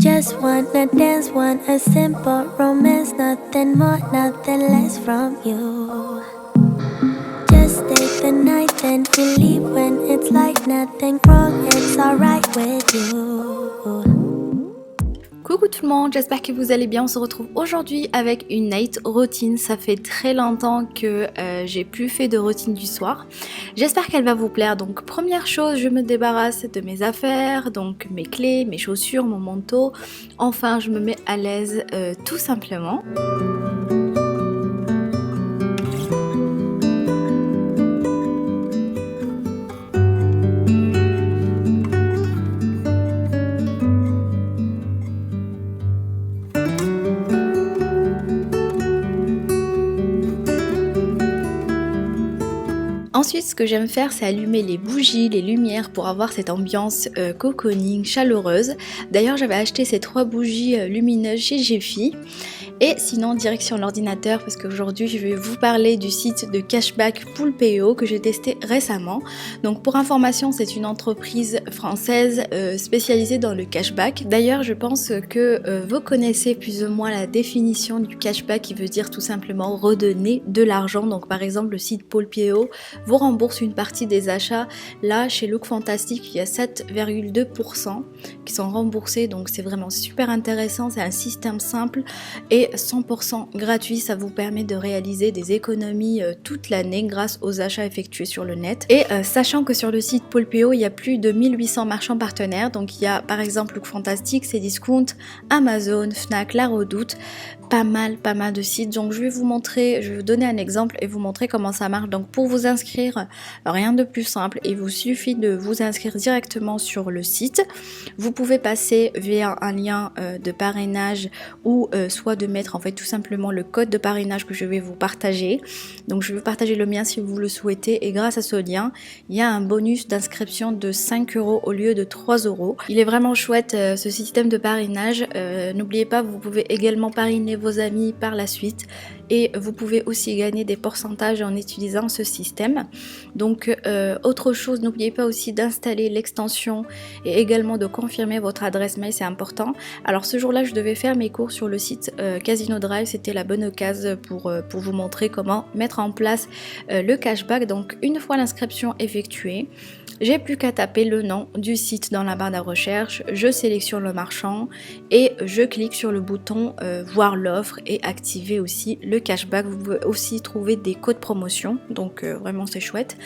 Just wanna dance, want a simple romance, nothing more, nothing less from you. Just stay the night, then we leave when it's like nothing wrong, it's alright with you. Coucou tout le monde, j'espère que vous allez bien. On se retrouve aujourd'hui avec une night routine. Ça fait très longtemps que j'ai plus fait de routine du soir. J'espère qu'elle va vous plaire. Donc première chose, je me débarrasse de mes affaires, donc mes clés, mes chaussures, mon manteau. Enfin, je me mets à l'aise tout simplement. Ensuite, ce que j'aime faire, c'est allumer les bougies, les lumières pour avoir cette ambiance cocooning, chaleureuse. D'ailleurs, j'avais acheté ces 3 bougies lumineuses chez Jiffy. Et sinon, direction l'ordinateur, parce qu'aujourd'hui, je vais vous parler du site de cashback Poolpeo que j'ai testé récemment. Donc, pour information, c'est une entreprise française spécialisée dans le cashback. D'ailleurs, je pense que vous connaissez plus ou moins la définition du cashback, qui veut dire tout simplement redonner de l'argent. Donc, par exemple, le site Poolpeo vous rembourse une partie des achats. Là, chez Look Fantastic, il y a 7,2% qui sont remboursés. Donc, c'est vraiment super intéressant. C'est un système simple et 100% gratuit. Ça vous permet de réaliser des économies toute l'année grâce aux achats effectués sur le net. Et sachant que sur le site Poolpeo, il y a plus de 1800 marchands partenaires. Donc, il y a par exemple Look Fantastic, Cdiscount, Amazon, Fnac, La Redoute. Pas mal de sites. Donc je vais vous montrer, je vais vous donner un exemple et vous montrer comment ça marche. Donc pour vous inscrire, rien de plus simple, il vous suffit de vous inscrire directement sur le site. Vous pouvez passer via un lien de parrainage ou soit de mettre en fait tout simplement le code de parrainage que je vais vous partager. Donc je vais partager le mien si vous le souhaitez, et grâce à ce lien, il y a un bonus d'inscription de 5 € au lieu de 3 €. Il est vraiment chouette ce système de parrainage. N'oubliez pas, vous pouvez également parrainer vos amis par la suite, et vous pouvez aussi gagner des pourcentages en utilisant ce système. Donc autre chose, n'oubliez pas aussi d'installer l'extension et également de confirmer votre adresse mail, c'est important. Alors ce jour-là, je devais faire mes cours sur le site Casino Drive, c'était la bonne occasion pour vous montrer comment mettre en place le cashback. Donc une fois l'inscription effectuée, j'ai plus qu'à taper le nom du site dans la barre de recherche, je sélectionne le marchand et je clique sur le bouton voir l'offre et activer aussi le cashback. Vous pouvez aussi trouver des codes promotion, donc vraiment c'est chouette.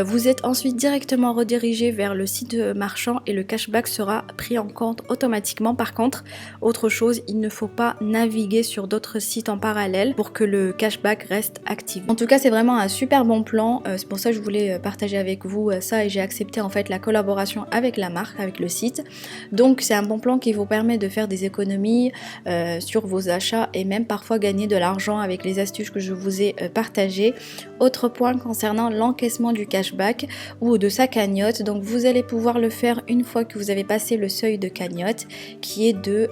Vous êtes ensuite directement redirigé vers le site marchand et le cashback sera pris en compte automatiquement. Par contre, autre chose, il ne faut pas naviguer sur d'autres sites en parallèle pour que le cashback reste actif. En tout cas, c'est vraiment un super bon plan. C'est pour ça que je voulais partager avec vous ça, et j'ai accepté en fait la collaboration avec la marque, avec le site. Donc c'est un bon plan qui vous permet de faire des économies sur vos achats et même parfois gagner de l'argent avec les astuces que je vous ai partagées. Autre point concernant l'encaissement du cashback ou de sa cagnotte, donc vous allez pouvoir le faire une fois que vous avez passé le seuil de cagnotte qui est de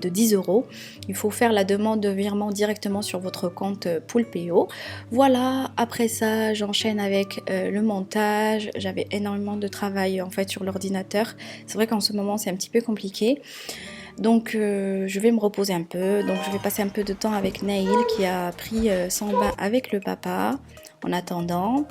10 €. Il faut faire la demande de virement directement sur votre compte Poolpeo. Voilà, après ça j'enchaîne avec le montage. J'avais énormément de travail en fait sur l'ordinateur. C'est vrai qu'en ce moment c'est un petit peu compliqué. Donc je vais me reposer un peu. Donc je vais passer un peu de temps avec Naïl qui a pris son bain avec le papa en attendant.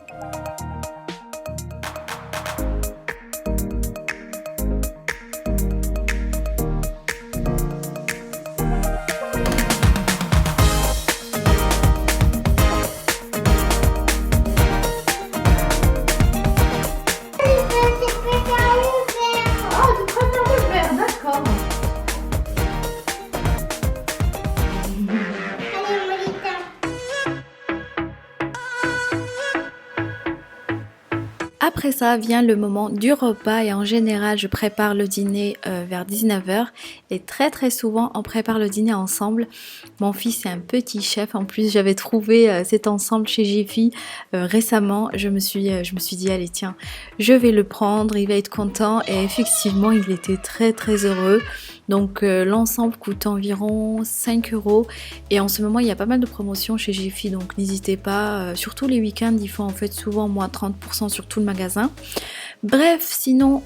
Après ça vient le moment du repas, et en général je prépare le dîner vers 19 h, et très souvent on prépare le dîner ensemble. Mon fils est un petit chef, en plus j'avais trouvé cet ensemble chez Jiffy récemment. Je me suis dit allez tiens, je vais le prendre, il va être content, et effectivement il était très heureux. Donc l'ensemble coûte environ 5 € et en ce moment il y a pas mal de promotions chez Jiffy, donc n'hésitez pas, surtout les week-ends ils font en fait souvent moins 30% sur tout le magasin. Bref, sinon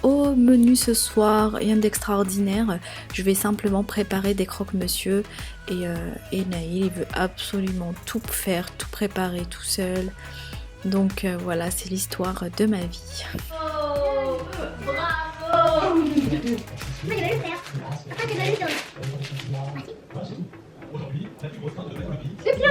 au menu ce soir, rien d'extraordinaire. Je vais simplement préparer des croque-monsieur et Naïl il veut absolument tout faire, tout préparer tout seul. Donc voilà, c'est l'histoire de ma vie. Oh, bravo. Mais il va le faire. Après, tu vas le faire. C'est bien.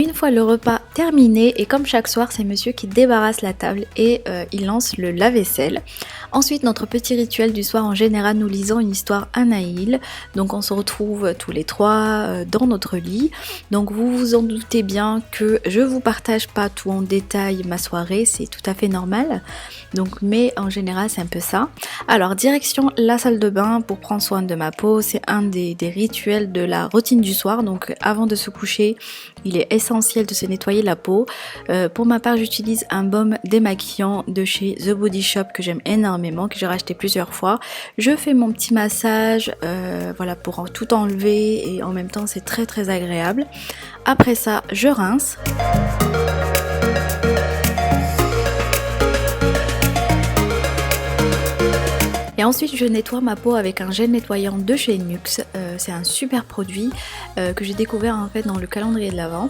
Une fois le repas terminé, et comme chaque soir, c'est monsieur qui débarrasse la table et il lance le lave-vaisselle. Ensuite, notre petit rituel du soir, en général, nous lisons une histoire à Naïl. Donc on se retrouve tous les trois dans notre lit. Donc vous vous en doutez bien que je vous partage pas tout en détail ma soirée, c'est tout à fait normal. Donc, mais en général, c'est un peu ça. Alors, direction la salle de bain pour prendre soin de ma peau. C'est un des rituels de la routine du soir. Donc avant de se coucher, il est essentiel de se nettoyer la peau. Pour ma part, j'utilise un baume démaquillant de chez The Body Shop que j'aime énormément, que j'ai racheté plusieurs fois. Je fais mon petit massage, voilà, pour tout enlever et en même temps c'est très très agréable. Après ça, je rince. Et ensuite je nettoie ma peau avec un gel nettoyant de chez Nuxe. C'est un super produit que j'ai découvert en fait dans le calendrier de l'Avent.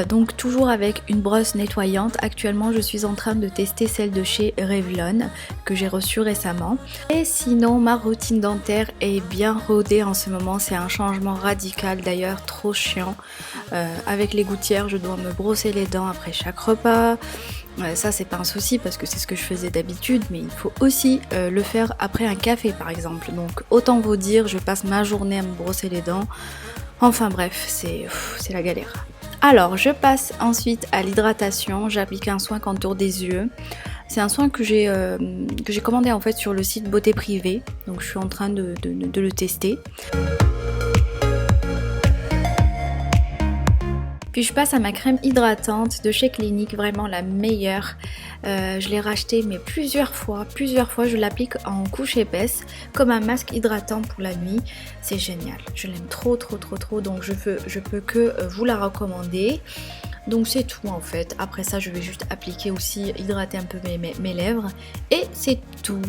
Donc toujours avec une brosse nettoyante. Actuellement je suis en train de tester celle de chez Revlon que j'ai reçue récemment. Et sinon ma routine dentaire est bien rodée en ce moment. C'est un changement radical d'ailleurs, trop chiant. Avec les gouttières je dois me brosser les dents après chaque repas. Ça c'est pas un souci parce que c'est ce que je faisais d'habitude, mais il faut aussi le faire après un café par exemple. Donc autant vous dire, je passe ma journée à me brosser les dents. Enfin bref, c'est la galère. Alors je passe ensuite à l'hydratation. J'applique un soin contour des yeux. C'est un soin que j'ai commandé en fait sur le site Beauté Privée. Donc je suis en train de le tester. Puis je passe à ma crème hydratante de chez Clinique, vraiment la meilleure. Je l'ai rachetée mais plusieurs fois, je l'applique en couche épaisse comme un masque hydratant pour la nuit. C'est génial, je l'aime trop, donc je peux que vous la recommander. Donc c'est tout en fait. Après ça je vais juste appliquer aussi, hydrater un peu mes lèvres et c'est tout.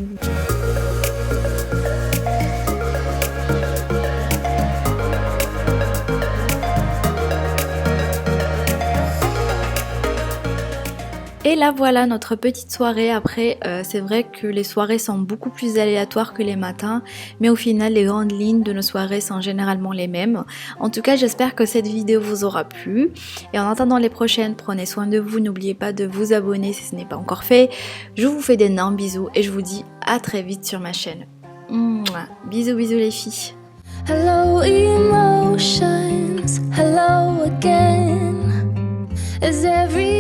Et là voilà notre petite soirée. Après c'est vrai que les soirées sont beaucoup plus aléatoires que les matins, mais au final les grandes lignes de nos soirées sont généralement les mêmes. En tout cas j'espère que cette vidéo vous aura plu, et en attendant les prochaines, prenez soin de vous, n'oubliez pas de vous abonner si ce n'est pas encore fait. Je vous fais d'énormes bisous et je vous dis à très vite sur ma chaîne. Mouah. Bisous les filles. Hello emotions, hello again. Is every